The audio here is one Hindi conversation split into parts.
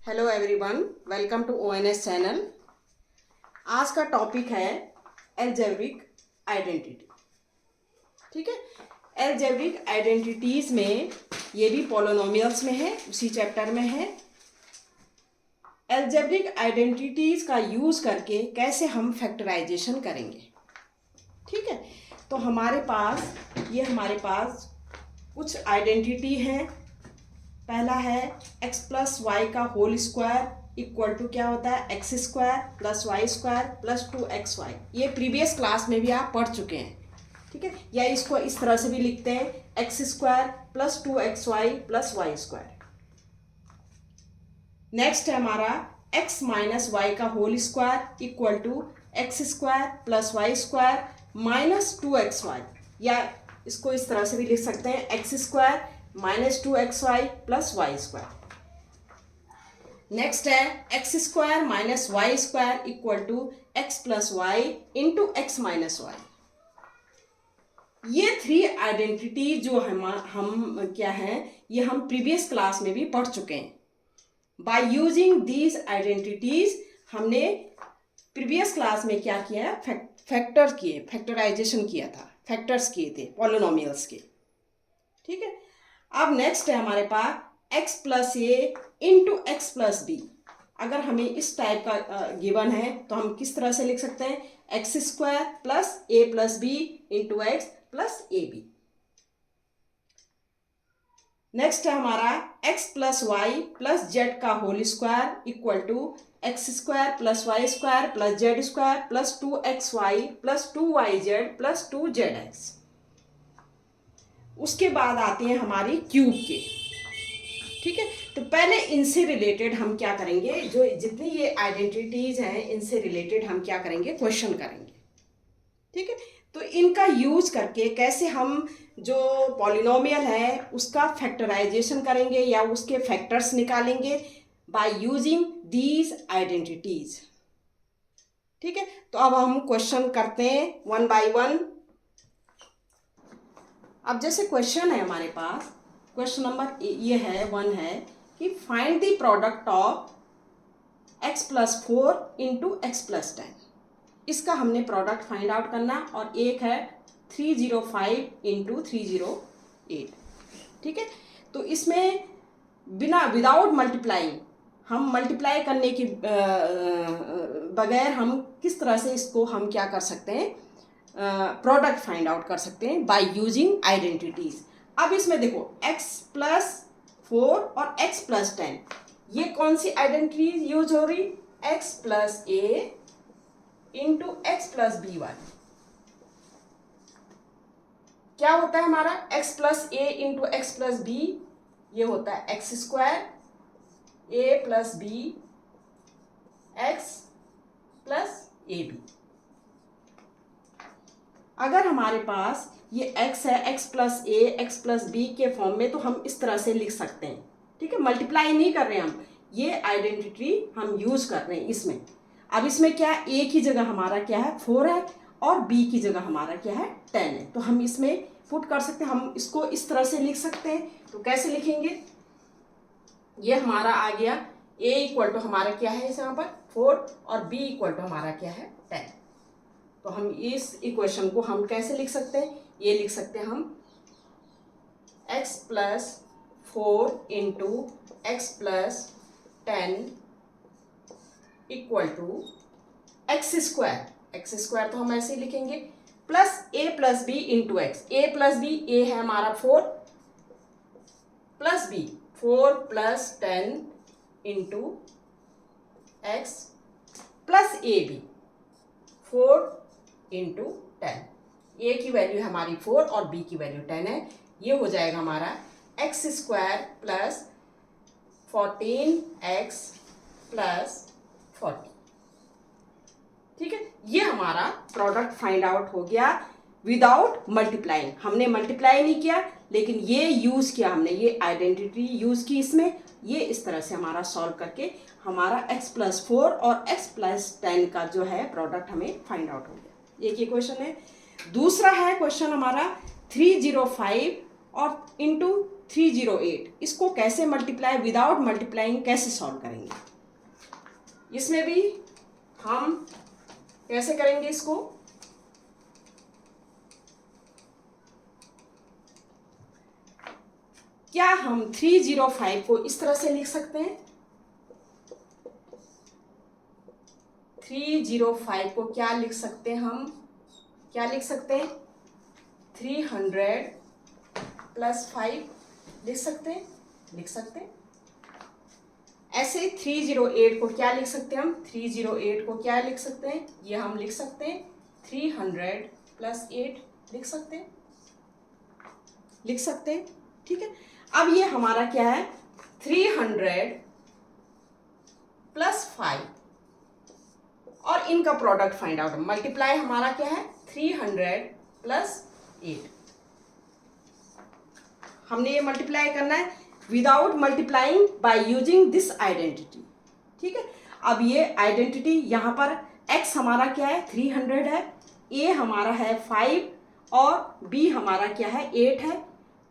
Hello everyone, welcome to ONS channel. आज का टॉपिक है एल्जेब्रिक आइडेंटिटी। ठीक है, एल्जेब्रिक आइडेंटिटीज में ये भी पॉलिनोमियल्स में है, उसी चैप्टर में है। एल्जेब्रिक आइडेंटिटीज का यूज करके कैसे हम फैक्टराइजेशन करेंगे। ठीक है, तो हमारे पास कुछ आइडेंटिटी हैं। पहला है x प्लस वाई का होल स्क्वायर इक्वल टू क्या होता है, x square plus y square plus 2xy। ये प्रीवियस क्लास में भी आप पढ़ चुके हैं। ठीक है, या इसको इस तरह से भी लिखते हैं, x square plus 2xy plus y square. Next है हमारा x माइनस वाई का whole square equal to x square plus y square minus 2xy, या इसको इस तरह से भी लिख सकते हैं, x square minus 2xy plus y square. Next है x square minus y square equal to x plus y into x minus y. ये थ्री आइडेंटिटी जो हम क्या है, ये हम प्रीवियस क्लास में भी पढ़ चुके हैं। बाय यूजिंग दीज आइडेंटिटीज हमने प्रीवियस क्लास में क्या किया, फैक्टराइजेशन किया था, फैक्टर्स किए थे पॉलिनोमियल्स के। ठीक है, अब नेक्स्ट है हमारे पास x plus a into x plus B. अगर हमें इस टाइप का गिवन है तो हम किस तरह से लिख सकते हैं, x square plus a plus b into x plus a b. Next है हमारा x plus y plus z का whole square equal to x square plus y square plus z square plus 2xy plus 2yz plus 2zx। उसके बाद आते हैं हमारी क्यूब के। ठीक है, तो पहले इनसे रिलेटेड हम क्या करेंगे, जो जितनी ये आइडेंटिटीज हैं इनसे रिलेटेड हम क्या करेंगे, क्वेश्चन करेंगे। ठीक है, तो इनका यूज करके कैसे हम जो पॉलिनोमियल है उसका फैक्टराइजेशन करेंगे या उसके फैक्टर्स निकालेंगे बाय यूजिंग दीज आइडेंटिटीज। ठीक है, तो अब हम क्वेश्चन करते हैं वन बाय वन। अब जैसे क्वेश्चन है हमारे पास, क्वेश्चन नंबर ये है 1 है कि find the product of x plus 4 into x plus 10। इसका हमने प्रोडक्ट फाइंड आउट करना, और एक है 305 इंटू 308। ठीक है, तो इसमें विदाउट मल्टीप्लाइंग, हम मल्टीप्लाई करने के बगैर हम किस तरह से इसको हम क्या कर सकते हैं, प्रोडक्ट फाइंड आउट कर सकते हैं बाय यूजिंग आइडेंटिटीज। अब इसमें देखो x प्लस 4 और x प्लस 10, ये कौन सी आइडेंटिटी यूज हो रही, x plus a into x plus b वाली। क्या होता है हमारा x plus a into x plus b, ये होता है x square a plus b x plus a b. अगर हमारे पास ये x है, x plus a x plus b के फॉर्म में, तो हम इस तरह से लिख सकते हैं। ठीक है, मल्टीप्लाई नहीं कर रहे हैं हम, ये आइडेंटिटी हम यूज कर रहे हैं इसमें। अब इसमें क्या है, a की जगह हमारा क्या है 4 है और b की जगह हमारा क्या है 10 है, तो हम इसमें पुट कर सकते हैं। हम इसको इस तरह से लिख सकते हैं। तो कैसे लिखेंगे, ये हमारा आ गया a इक्वल टू हमारा क्या है यहाँ पर 4 और b इक्वल टू हमारा क्या है 10। तो हम इस इक्वेशन को हम कैसे लिख सकते हैं, ये लिख सकते हैं हम x plus 4 into x plus 10 equal to x square तो हम ऐसे ही लिखेंगे, plus a plus b into x. A plus b, a है हमारा 4 plus b 4 plus 10 into x plus a b 4 into 10। A की वैल्यू हमारी 4 और बी की वैल्यू 10 है। ये हो जाएगा हमारा x square plus 14x plus 40। ठीक है, ये हमारा प्रोडक्ट फाइंड आउट हो गया विदाउट मल्टीप्लाइंग। हमने मल्टीप्लाई नहीं किया, लेकिन ये यूज किया हमने, ये आइडेंटिटी यूज की इसमें। ये इस तरह से हमारा सॉल्व करके हमारा x प्लस 4 और x प्लस 10 का जो है प्रोडक्ट हमें फाइंड आउट हो गया। एक ये क्वेश्चन है। दूसरा है क्वेश्चन हमारा 305 और इंटू 308, इसको कैसे मल्टीप्लाई विदाउट मल्टीप्लाइंग कैसे सॉल्व करेंगे? इसमें भी हम कैसे करेंगे इसको? क्या हम 305 को इस तरह से लिख सकते हैं? 305 को क्या लिख सकते हैं हम? क्या लिख सकते हैं? 300 + 5 लिख सकते हैं, लिख सकते हैं। ऐसे 308 को क्या लिख सकते हैं हम? 308 को क्या लिख सकते हैं? ये हम लिख सकते हैं 300 + 8 लिख सकते हैं, लिख सकते हैं। ठीक है, अब ये हमारा क्या है? 300 + 5 और इनका प्रोडक्ट फाइंड आउट। मल्टीप्लाई हमारा क्या है? 300 + 8। हमने ये मल्टीप्लाई करना है without multiplying by using this identity. ठीक है, अब ये आइडेंटिटी यहाँ पर x हमारा क्या है? 300 है, a हमारा है 5 और b हमारा क्या है? 8 है।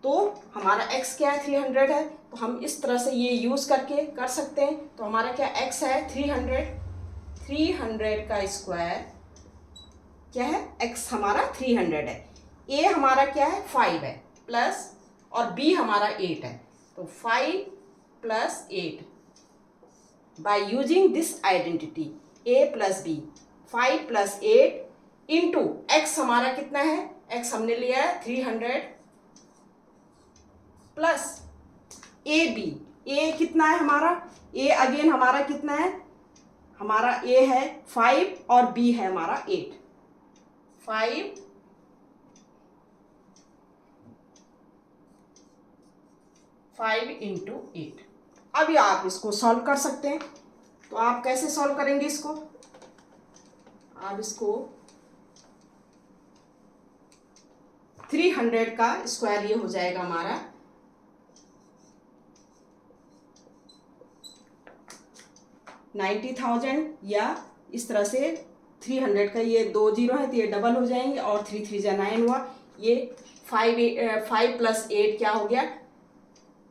तो हमारा x क्या है? 300 है। तो हम इस तरह से ये यूज़ करके कर सकते हैं। तो हमारा क्या x है? 300 का स्क्वायर क्या है? x हमारा 300 है, a हमारा क्या है? 5 है, प्लस और b हमारा 8 है। तो 5 + 8 bye using this identity a + b, 5 + 8 into x हमारा कितना है? x हमने लिया है 300 प्लस ab, a कितना है हमारा? a अगेन हमारा कितना है? हमारा a है 5 और b है हमारा 8। 5 × 8। अभी आप इसको सॉल्व कर सकते हैं। तो आप कैसे सॉल्व करेंगे इसको? आप इसको 300 का स्क्वायर ये हो जाएगा हमारा 90,000, या इस तरह से 300 का ये 2 0 है तो ये डबल हो जाएंगे और 3 3 जा 9 हुआ। ये 5 + 8 क्या हो गया?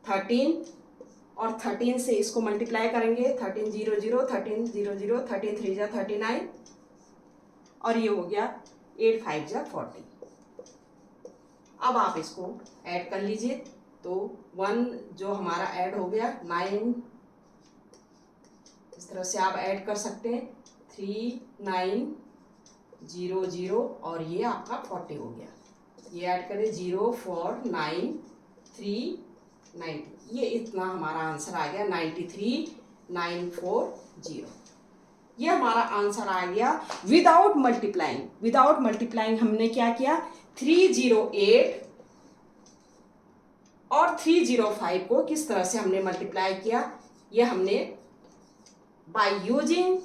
13 और 13 से इसको मल्टीप्लाई करेंगे 13 0 0 13 0 0 13 3 जा 39 और ये हो गया 8 5 जा 40। अब आप इसको ऐड कर लीजिए तो 1 जो हमारा ऐड हो गया 9, इस तरह से आप ऐड कर सकते हैं 3 9 0 0 और ये आपका 40 हो गया। ये ऐड करें 0 4 9 3 90, ये इतना हमारा आंसर आ गया 93,940। ये हमारा आंसर आ गया विदाउट मल्टीप्लाइंग। विदाउट मल्टीप्लाइंग हमने क्या किया? 308 और 305 को किस तरह से हमने मल्टीप्लाई किया? ये हमने बाय यूजिंग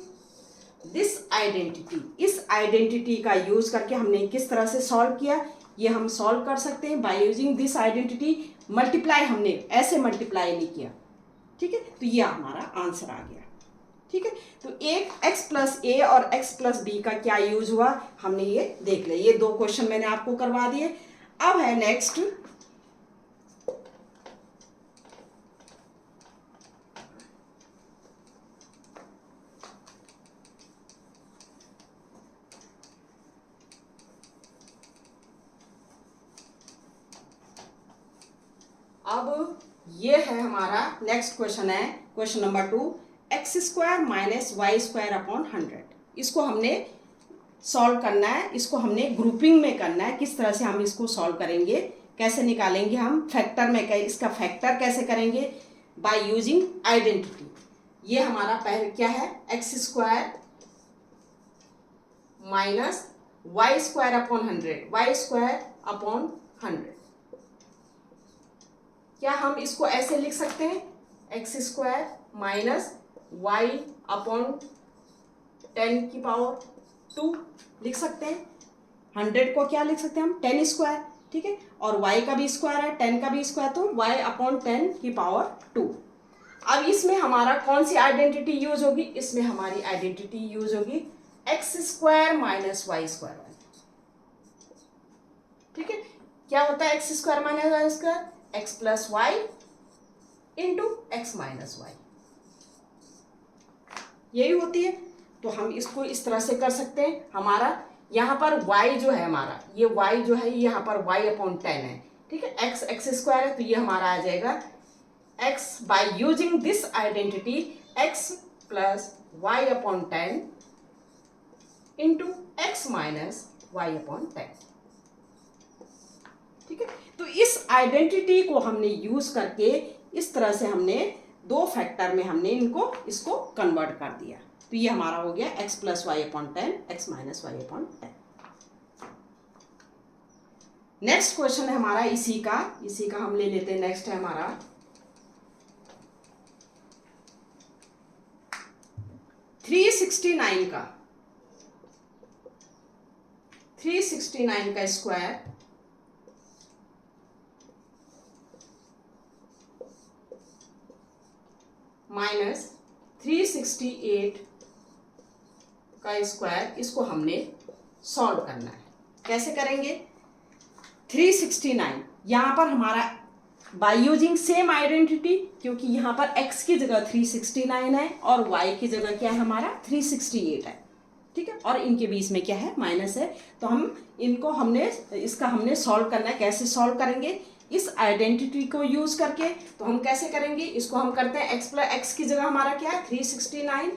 दिस आइडेंटिटी, इस आइडेंटिटी का यूज करके हमने किस तरह से सॉल्व किया? ये हम सॉल्व कर सकते हैं bye using this identity. Multiply हमने ऐसे मल्टीप्लाई नहीं किया। ठीक है, तो ये हमारा आंसर आ गया। ठीक है, तो एक x + a और x + b का क्या यूज हुआ हमने ये देख लिया। ये 2 क्वेश्चन मैंने आपको करवा दिए। अब है नेक्स्ट अब ये है हमारा नेक्स्ट क्वेश्चन है क्वेश्चन नंबर 2, x² - y² / 100। इसको हमने सॉल्व करना है, इसको हमने ग्रुपिंग में करना है। किस तरह से हम इसको सॉल्व करेंगे, कैसे निकालेंगे हम फैक्टर में, इसका फैक्टर कैसे करेंगे? By using identity. ये हमारा पहले क्या है? x² - y² / 100, y² / 100। क्या हम इसको ऐसे लिख सकते हैं? x² - y / 10⁻² लिख सकते हैं। 100 को क्या लिख सकते हैं हम? 10²। ठीक है, और y का भी स्क्वायर है, 10 का भी स्क्वायर, तो y / 10⁻²। अब इसमें हमारा कौन सी आइडेंटिटी यूज होगी? इसमें हमारी आइडेंटिटी यूज होगी x² - y²। ठीक है, क्या होता है x² - y²? X plus y into x minus y, यही होती है। तो हम इसको इस तरह से कर सकते हैं। हमारा यहाँ पर y जो है, हमारा ये y जो है, यहाँ पर y अपॉन 10 है, ठीक है। x एक्स स्क्वायर है, तो ये हमारा आ जाएगा x by using this identity x plus y upon 10 into x minus y upon 10, ठीक है। तो इस आइडेंटिटी को हमने यूज करके इस तरह से हमने दो फैक्टर में हमने इसको कन्वर्ट कर दिया। तो ये हमारा हो गया x plus y upon 10, x minus y upon 10। Next question है हमारा इसी का हम ले लेते हैं। नेक्स्ट है हमारा 369 का स्क्वायर माइनस 368 का स्क्वायर, इसको हमने सॉल्व करना है। कैसे करेंगे? 369 यहाँ पर हमारा बाय यूजिंग सेम आइडेंटिटी, क्योंकि यहाँ पर x की जगह 369 है और y की जगह क्या है हमारा 368 है, ठीक है। और इनके बीच में क्या है, माइनस है। तो इसका हमने सॉल्व करना है। कैसे सॉल्व करेंगे? इस आइडेंटिटी को यूज करके। तो हम कैसे करेंगे इसको? हम करते हैं x प्लस x की जगह हमारा क्या है 369,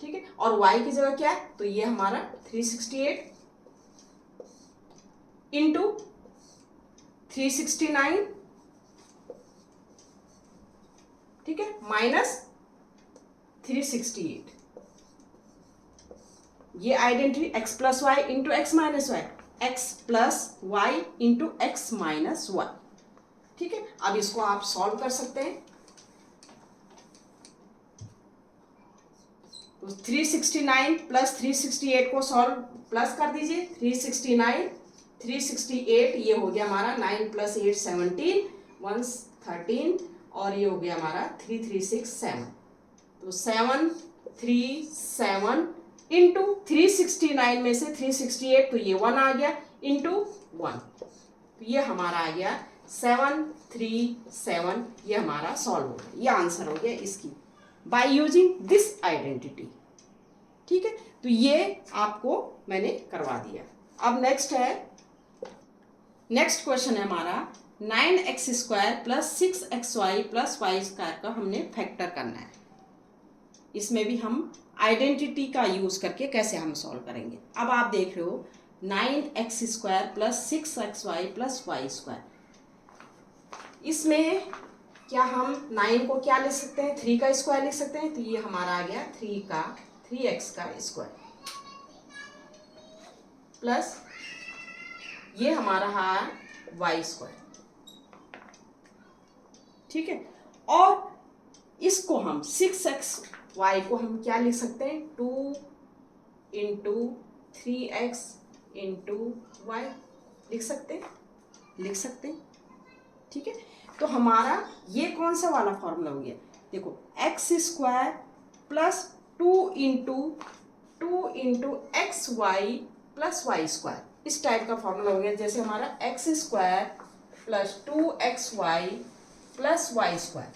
ठीक है। और y की जगह क्या है, तो ये हमारा 368 इंटू 369, ठीक है, माइनस 368। ये identity x plus y into x minus y, x plus y into x minus y, ठीक है। अब इसको आप सॉल्व कर सकते हैं। तो 369 प्लस 368 को सॉल्व प्लस कर दीजिए। 369 368, ये हो गया हमारा 9 प्लस 8 17, 113, और ये हो गया हमारा 3367। तो 737 इंटू 369 में से 368, तो ये 1 आ गया, इंटू 1, तो ये हमारा आ गया 737। ये हमारा सॉल्व हो गया, ये आंसर हो गया इसकी बाय यूजिंग दिस आइडेंटिटी, ठीक है। तो ये आपको मैंने करवा दिया। अब नेक्स्ट क्वेश्चन है हमारा 9x square plus 6xy plus y square का हमने फैक्टर करना है। इसमें भी हम आइडेंटिटी का यूज करके कैसे हम सॉल्व करेंगे। अब आप देख रहे हो 9x square plus 6xy plus y square, इसमें क्या हम 9 को क्या लिख सकते हैं, 3 का स्क्वायर लिख सकते हैं। तो ये हमारा आ गया 3x का स्क्वायर प्लस ये हमारा है वाई स्क्वायर, ठीक है। और इसको हम 6xy को हम क्या लिख सकते हैं, 2 इंटू 3x इंटू वाई लिख सकते हैं, ठीक है। तो हमारा ये कौन सा वाला फॉर्मूला हो गया, देखो x square plus 2 into x y plus y square, इस टाइप का फॉर्मूला हो गया। जैसे हमारा x square plus 2xy plus y square,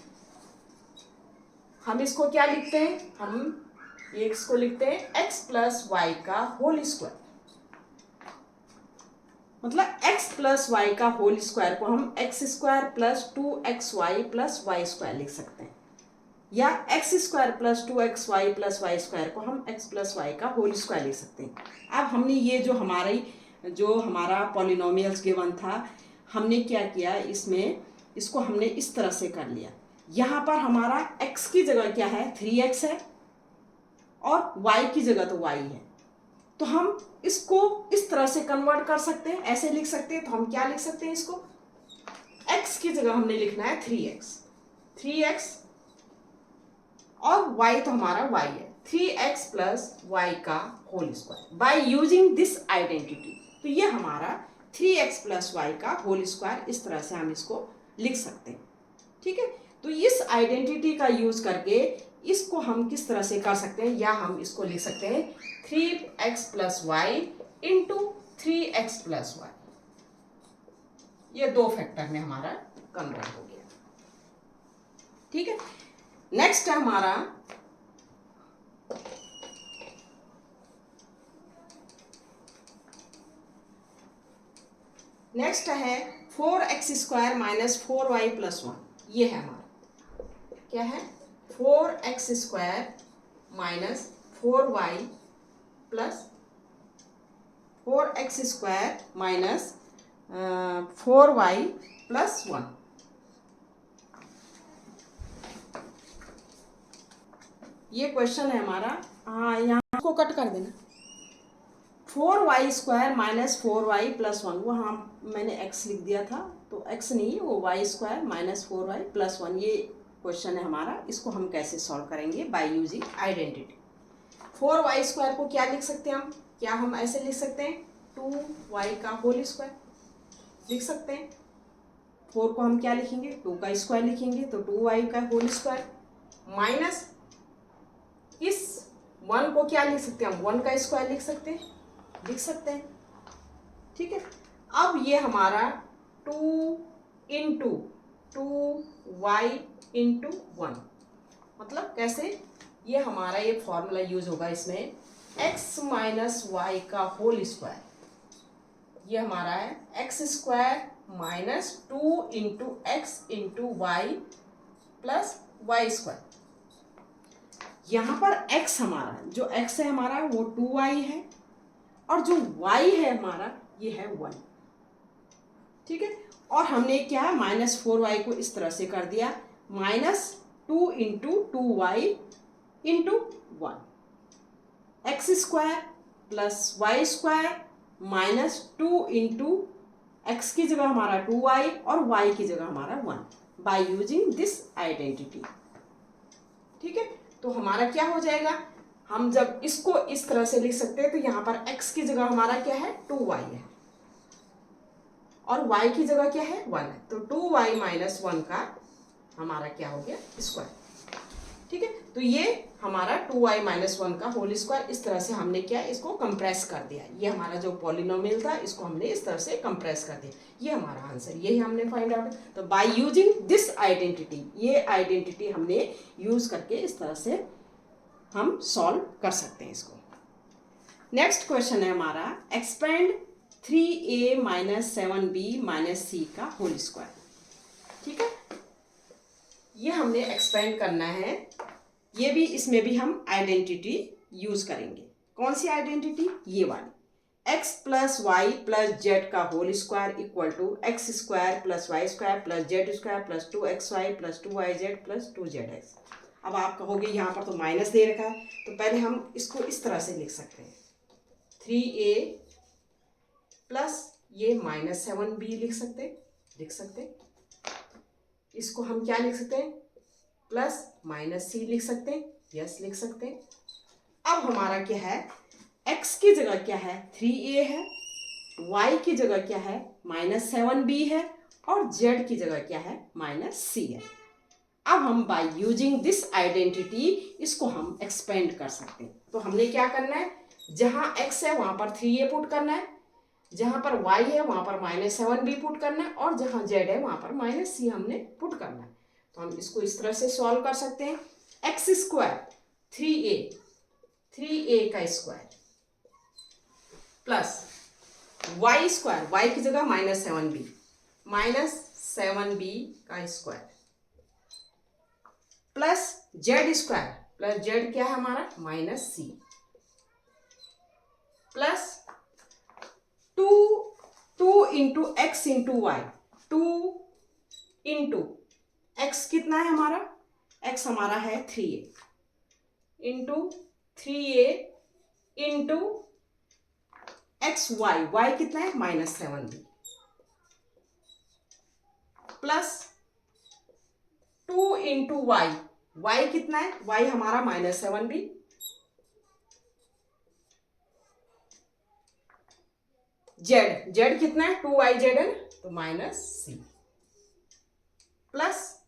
हम इसको क्या लिखते हैं, हम इसको लिखते हैं x प्लस वाई का होल स्क्वायर। मतलब x प्लस वाई का होल स्क्वायर को हम x square plus 2xy plus y square लिख सकते हैं, या x square plus 2xy plus y square को हम x प्लस वाई का होल स्क्वायर लिख सकते हैं। अब हमने ये जो हमारा पॉलिनोमियल्स गिवन था, हमने क्या किया, इसको हमने इस तरह से कर लिया। यहाँ पर हमारा x की जगह क्या है 3x है और y की जगह तो y है, तो हम इसको इस तरह से कन्वर्ट कर सकते हैं, ऐसे लिख सकते हैं। तो हम क्या लिख सकते हैं, इसको x की जगह हमने लिखना है 3x और y तो हमारा y है, 3x प्लस वाई का whole square by using this identity. तो ये हमारा 3x प्लस वाई का होल स्क्वायर, इस तरह से हम इसको लिख सकते हैं, ठीक है। तो इस आइडेंटिटी का यूज करके इसको हम किस तरह से कर सकते हैं, या हम इसको लिख सकते हैं 3x plus y into 3x plus y, ये 2 फैक्टर में हमारा कन्वर्ट हो गया। ठीक है, नेक्स्ट है हमारा नेक्स्ट है 4x² माइनस 4y प्लस 1। ये है हमारा, क्या है, 4x² minus 4y plus 4x² minus 4y plus 1। ये क्वेश्चन है हमारा। हाँ, यहाँ को कट कर देना। 4y² माइनस 4y प्लस 1, वहाँ मैंने x लिख दिया था, तो x नहीं, वो y² माइनस 4y प्लस 1। ये क्वेश्चन है हमारा। इसको हम कैसे सॉल्व करेंगे? By using identity. 4y² को क्या लिख सकते हैं हम? क्या हम ऐसे लिख सकते हैं? 2y का होल स्क्वायर लिख सकते हैं। 4 को हम क्या लिखेंगे? 2 का स्क्वायर लिखेंगे, तो 2y का होल स्क्वायर माइनस इस 1 को क्या लिख सकते हैं हम? 1 का स्क्वायर लिख सकते हैं। ठीक है, अब ये हमारा 2 इंटू 2y इंटू 1, मतलब कैसे? ये हमारा ये फॉर्मूला यूज होगा इसमें, x माइनस वाई का होल स्क्वायर। ये हमारा है x² minus 2 into x into y plus y²। यहाँ पर x हमारा, जो x है हमारा वो 2y है, और जो y है हमारा ये है 1। ठीक है, और हमने क्या है, माइनस 4y को इस तरह से कर दिया, minus 2 into 2y into 1, x² plus y² minus 2 into x की जगह हमारा 2y और y की जगह हमारा 1 बाय यूजिंग दिस आइडेंटिटी। ठीक है, तो हमारा क्या हो जाएगा? हम जब इसको इस तरह से लिख सकते हैं, तो यहाँ पर x की जगह हमारा क्या है? 2y है, और y की जगह क्या है? 1 है, तो 2y माइनस 1 का हमारा क्या हो गया? स्क्वायर। ठीक है, तो ये हमारा 2y माइनस 1 का होल स्क्वायर। इस तरह से हमने क्या, इसको कंप्रेस कर दिया। ये हमारा जो पॉलिनोमियल था, इसको हमने इस तरह से कंप्रेस कर दिया। ये हमारा आंसर, यही हमने फाइंड आउट। तो बाय यूजिंग दिस आइडेंटिटी, ये आइडेंटिटी हमने यूज करके इस तरह से हम सॉल्व कर सकते हैं इसको। नेक्स्ट क्वेश्चन है हमारा, expand 3a minus 7b minus c का होल स्क्वायर। ठीक है, ये हमने एक्सपेंड करना है। ये भी, इसमें भी हम आइडेंटिटी यूज करेंगे। कौन सी आइडेंटिटी? ये वाली, x plus y plus z का whole square equal to x² plus y² plus z² plus 2xy plus 2yz plus 2zx। अब आप कहोगे यहाँ पर तो माइनस दे रखा है, तो पहले हम इसको इस तरह से लिख सकते हैं, 3a प्लस ये माइनस 7b लिख सकते। इसको हम क्या लिख सकते हैं? प्लस माइनस c लिख सकते हैं, यस लिख सकते हैं। अब हमारा क्या है, x की जगह क्या है? 3a है, y की जगह क्या है? माइनस 7b है, और z की जगह क्या है? माइनस c है। अब हम बाय यूजिंग दिस आइडेंटिटी इसको हम एक्सपेंड कर सकते हैं। तो हमने क्या करना है, जहाँ x है वहाँ पर 3a पुट करना है, जहाँ पर y है वहाँ पर माइनस 7b पुट करना है, और जहाँ z है वहाँ पर माइनस c हमने पुट करना है। तो हम इसको इस तरह से सॉल्व कर सकते हैं, x² 3a का स्क्वायर प्लस y² y की जगह माइनस 7b का square plus z² plus z क्या है हमारा? Minus c plus 2 into x into y, 2 into x कितना है हमारा? x हमारा है 3a into 3a into x Y कितना है? Minus 7b plus 2 into Y कितना है? y हमारा माइनस 7b जेड कितना है? 2yz है ना, तो minus c plus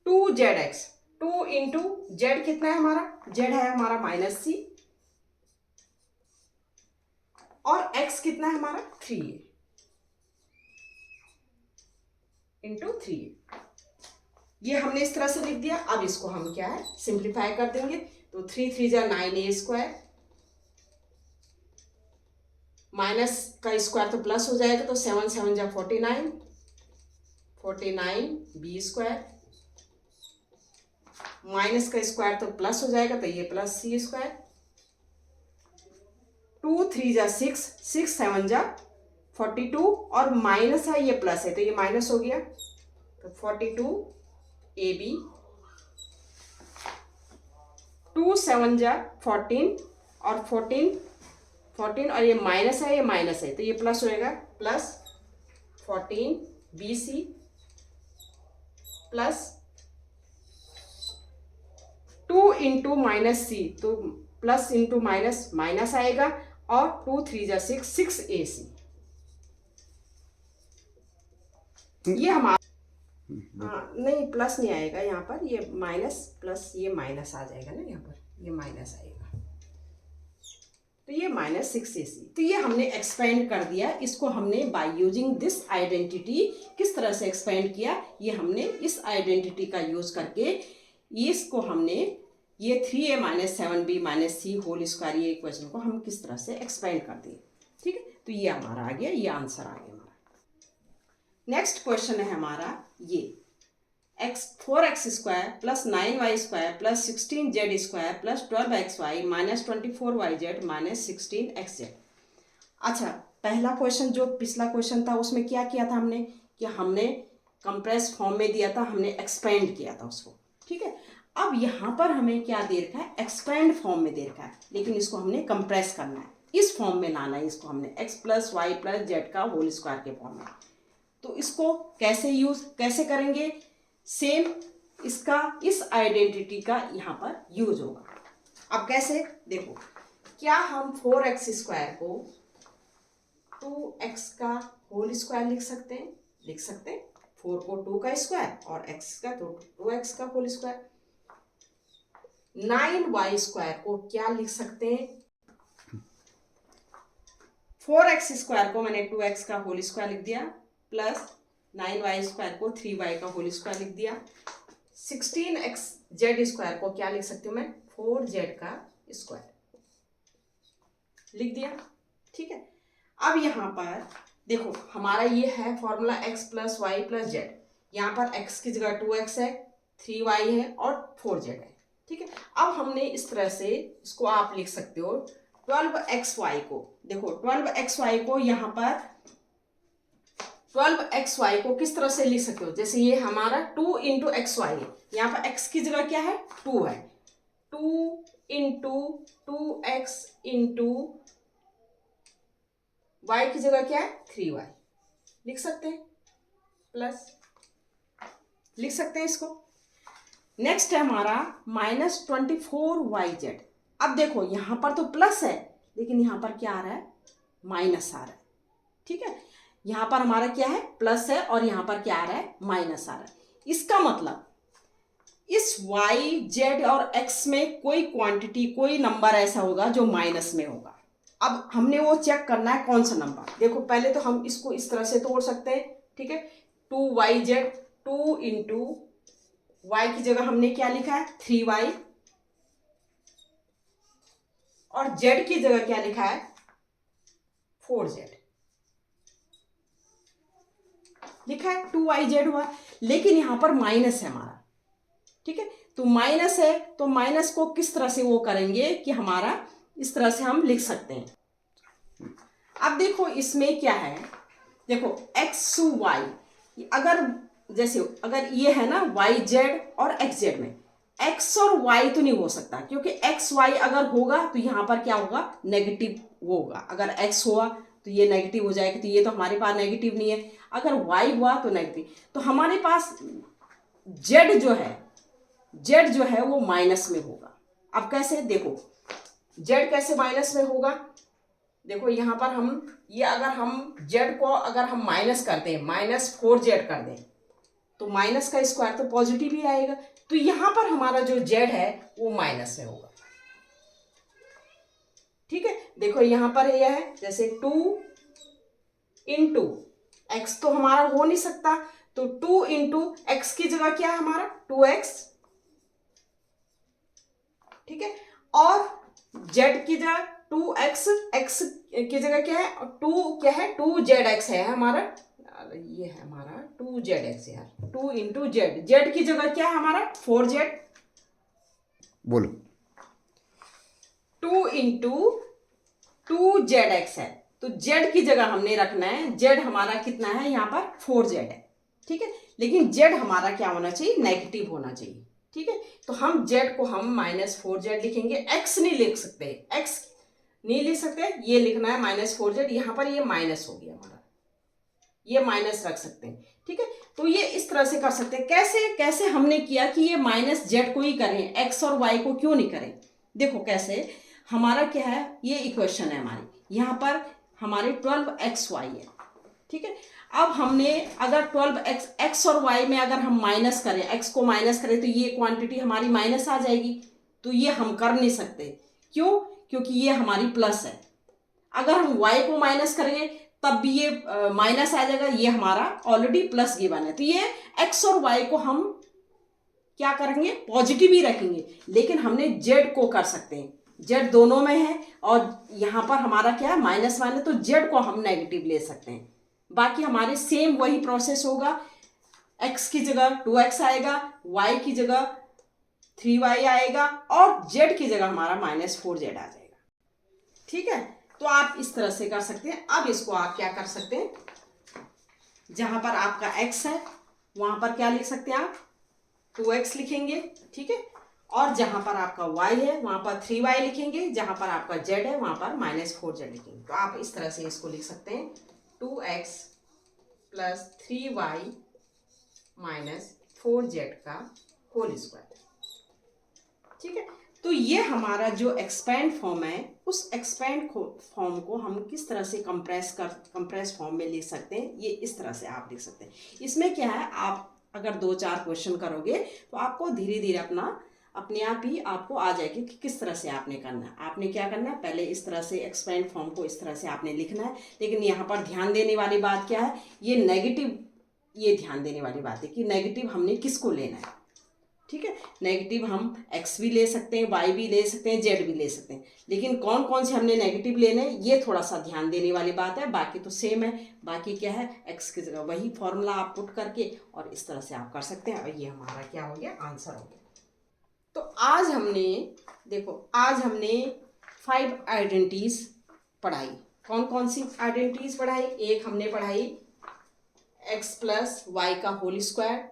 2zx, 2 into Z कितना है हमारा? जेड है हमारा माइनस c, और x कितना है हमारा? 3a। Into 3a। ये हमने इस तरह से लिख दिया। अब इसको हम क्या है सिंप्लीफाई कर देंगे। तो 3 3 जा 9a स्क्वायर, माइनस का स्क्वायर तो प्लस हो जाएगा, तो 7 7 जा 49, 49b स्क्वायर, माइनस का स्क्वायर तो प्लस हो जाएगा, तो ये प्लस c स्क्वायर, 2 3 जा 6, 6 7 जा 42, और माइनस है ये प्लस है तो ये माइनस हो गया, तो 42ab, 2 7 जा 14, और 14 14, और ये माइनस है ये माइनस है तो ये प्लस होएगा, plus 14bc plus 2 into minus c, तो प्लस इंटू माइनस माइनस आएगा, और 2 3 जा 6, 6ac। ये हमारा नहीं प्लस नहीं आएगा यहाँ पर, ये माइनस प्लस ये माइनस आ जाएगा ना, यहाँ पर ये माइनस आएगा, तो ये माइनस 6ac। तो ये हमने एक्सपेंड कर दिया। इसको हमने बाय यूजिंग दिस आइडेंटिटी किस तरह से एक्सपेंड किया, ये हमने इस आइडेंटिटी का यूज करके इसको हमने ये 3a माइनस 7b माइनस सी होल स्क्वायर ये इक्वेशन को हम किस तरह से एक्सपेंड कर दिए। ठीक है, तो ये हमारा आ गया, ये आंसर आ गया हमारा। नेक्स्ट क्वेश्चन है हमारा ये 4x square plus 9y square plus 16z square plus 12xy minus 24yz minus 16xz। अच्छा, पहला क्वेश्चन जो पिछला क्वेश्चन था उसमें क्या किया था हमने कि हमने कंप्रेस फॉर्म में दिया था, हमने एक्सपेंड किया था उसको। ठीक है, अब यहाँ पर हमें क्या दे रखा है, एक्सपेंड फॉर्म में दे रखा है, लेकिन इसको हमने कंप्रेस करना है, इस फॉर्म में लाना है। इसको हमने x plus y plus z का होल स्क्वायर के फॉर्म में। तो इसको कैसे करेंगे, सेम इसका इस आइडेंटिटी का यहाँ पर यूज होगा। अब कैसे देखो, क्या हम 4x स्क्वायर को 2x का होल स्क्वायर लिख सकते हैं? लिख सकते हैं। 4 को 2 का स्क्वायर और x का तो 2x का होल स्क्वायर। 9y स्क्वायर को क्या लिख सकते हैं? 4x स्क्वायर को मैंने 2x का होल स्क्वायर लिख दिया, प्लस 9y स्क्वायर को 3y का होल स्क्वायर लिख दिया। 16xz स्क्वायर को क्या लिख सकती हूँ मैं? 4z का स्क्वायर लिख दिया। ठीक है, अब यहाँ पर देखो हमारा ये है formula x plus y plus z. यहाँ पर x की जगह 2x है, 3y है और 4z है। ठीक है, अब हमने इस तरह से इसको आप लिख सकते हो 12xy को। देखो 12xy को यहाँ पर 12xy को किस तरह से लिख सकते हो, जैसे ये हमारा 2 इंटू एक्स वाई है, यहाँ पर x की जगह क्या है 2 है, 2 इंटू 2x इंटू y की जगह क्या है 3y लिख सकते हैं, प्लस लिख सकते हैं इसको। नेक्स्ट है हमारा माइनस 24yz। अब देखो यहाँ पर तो प्लस है, लेकिन यहाँ पर क्या आ रहा है, माइनस आ रहा है। ठीक है, यहाँ पर हमारा क्या है प्लस है और यहाँ पर क्या आ रहा है माइनस आ रहा है। इसका मतलब इस y, z और x में कोई क्वांटिटी कोई नंबर ऐसा होगा जो माइनस में होगा। अब हमने वो चेक करना है कौन सा नंबर। देखो पहले तो हम इसको इस तरह से तोड़ सकते हैं। ठीक है, 2yz, 2 इंटू y की जगह हमने क्या लिखा है 3y, और z की जगह क्या लिखा है 4z लिखा है, 2yz हुआ, लेकिन यहां पर माइनस है हमारा। ठीक है, तो माइनस है तो माइनस को किस तरह से वो करेंगे कि हमारा इस तरह से हम लिख सकते हैं। अब देखो इसमें क्या है, देखो x y, अगर जैसे अगर ये है ना yz और xz में x और y तो नहीं हो सकता, क्योंकि x y अगर होगा तो यहाँ पर क्या होगा नेगेटिव होगा। अगर x हुआ तो ये नेगेटिव हो जाएगा, तो ये तो हमारे पास नेगेटिव नहीं है। अगर y हुआ तो नेगेटिव, तो हमारे पास z जो है वो माइनस में होगा। अब कैसे देखो z कैसे माइनस में होगा, देखो यहाँ पर हम ये अगर हम z को अगर हम माइनस करते हैं, -4z कर दें, तो माइनस का स्क्वायर तो पॉजिटिव ही आएगा, तो यहाँ पर हमारा जो z है वो माइनस में होगा। ठीक है, देखो यहाँ पर यह है जैसे 2 इंटू एक्स तो हमारा हो नहीं सकता, तो तो 2 इंटू एक्स की जगह क्या है हमारा 2x, ठीक है, और z की जगह 2x, x की जगह क्या है 2, क्या है 2zx है हमारा, ये है हमारा 2zx यार, 2 इंटू z की जगह क्या है हमारा 4z, बोलो 2 इंटू 2zx है, तो z की जगह हमने रखना है, z हमारा कितना है यहाँ पर 4z है, ठीक है, लेकिन z हमारा क्या होना चाहिए नेगेटिव होना चाहिए, ठीक है, तो हम z को हम -4z लिखेंगे, x नहीं लिख सकते, x नहीं लिख सकते, ये लिखना है -4z, यहाँ पर ये माइनस हो गया हमारा, ये माइनस रख सकते हैं, ठीक है, तो ये इस तरह से कर सकते हैं। कैसे हमने किया कि ये -z को ही करें, x और y को क्यों नहीं करें, देखो कैसे, हमारा क्या है, ये इक्वेशन है हमारी, यहाँ पर हमारे 12xy है, ठीक है, अब हमने अगर 12x और y में अगर हम माइनस करें, x को माइनस करें तो ये क्वांटिटी हमारी माइनस आ जाएगी, तो ये हम कर नहीं सकते, क्यों, क्योंकि ये हमारी प्लस है, अगर हम y को माइनस करेंगे तब भी ये माइनस आ जाएगा, ये हमारा ऑलरेडी प्लस गिवन है, तो ये x और y को हम क्या करेंगे पॉजिटिव ही रखेंगे, लेकिन हमने z को कर सकते हैं, z दोनों में है और यहाँ पर हमारा क्या है माइनस वन है, तो z को हम नेगेटिव ले सकते हैं, बाकी हमारे सेम वही प्रोसेस होगा, x की जगह 2x आएगा, y की जगह 3y आएगा और z की जगह हमारा -4z आ जाएगा, ठीक है, तो आप इस तरह से कर सकते हैं। अब इसको आप क्या कर सकते हैं, जहां पर आपका x है वहां पर क्या लिख सकते हैं आप 2x लिखेंगे, ठीक है, और जहां पर आपका y है वहां पर 3y लिखेंगे, जहां पर आपका z है वहां पर -4z लिखेंगे, तो आप इस तरह से इसको लिख सकते हैं 2x + 3y - 4z का होल स्क्वायर, ठीक है, तो ये हमारा जो एक्सपेंड फॉर्म है, उस एक्सपेंड फॉर्म को हम किस तरह से कंप्रेस फॉर्म में लिख सकते हैं, ये इस तरह से आप लिख सकते हैं। इसमें क्या है, आप अगर 2-4 क्वेश्चन करोगे तो आपको धीरे धीरे अपने आप ही आपको आ जाएगी कि किस तरह से आपने करना है। आपने क्या करना है, पहले इस तरह से एक्सपेंड फॉर्म को इस तरह से आपने लिखना है, लेकिन यहाँ पर ध्यान देने वाली बात क्या है, ये नेगेटिव, ये ध्यान देने वाली बात है कि नेगेटिव हमने किसको लेना है, ठीक है, नेगेटिव हम x भी ले सकते हैं, y भी ले सकते हैं, z भी ले सकते हैं, लेकिन कौन कौन से हमने नेगेटिव लेने हैं ये थोड़ा सा ध्यान देने वाली बात है, बाकी तो सेम है, बाकी क्या है x की जगह वही फॉर्मूला आप पुट करके और इस तरह से आप कर सकते हैं, और ये हमारा क्या हो गया आंसर हो गया। तो आज हमने देखो, आज हमने 5 आइडेंटिटीज पढ़ाई, कौन कौन सी आइडेंटिटीज पढ़ाई, एक हमने पढ़ाई x + y का होल स्क्वायर,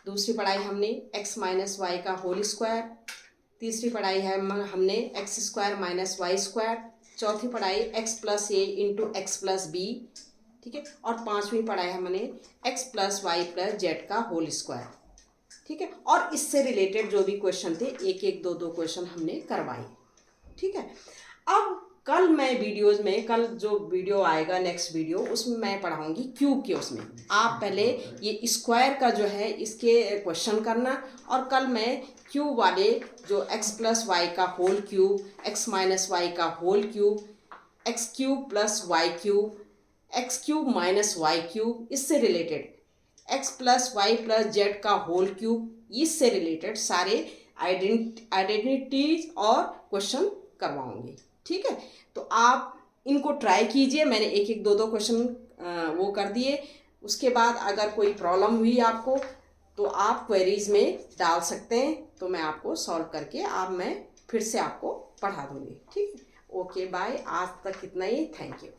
दूसरी पढ़ाई हमने x - y का होल स्क्वायर, तीसरी पढ़ाई है हमने x² - y², चौथी पढ़ाई x + a × x + b, ठीक है, और पांचवी पढ़ाई हमने x + y + z का होल स्क्वायर, ठीक है, और इससे रिलेटेड जो भी क्वेश्चन थे एक एक दो क्वेश्चन हमने करवाए, ठीक है। अब कल मैं वीडियोज़ में, कल जो वीडियो आएगा नेक्स्ट वीडियो, उसमें मैं पढ़ाऊंगी क्यूब के, उसमें आप पहले ये स्क्वायर का जो है इसके क्वेश्चन करना, और कल मैं क्यूब वाले जो x + y का होल क्यूब, x - y का whole cube, x³ + y³ x³ - y³, इससे रिलेटेड x + y + z का होल क्यूब, इससे रिलेटेड सारे आइडेंटिटीज और क्वेश्चन करवाऊंगी, ठीक है। तो आप इनको ट्राई कीजिए, मैंने एक एक दो क्वेश्चन वो कर दिए, उसके बाद अगर कोई प्रॉब्लम हुई आपको तो आप क्वेरीज में डाल सकते हैं, तो मैं आपको सॉल्व करके मैं फिर से आपको पढ़ा दूँगी, ठीक है। ओके बाय, आज तक इतना ही, थैंक यू।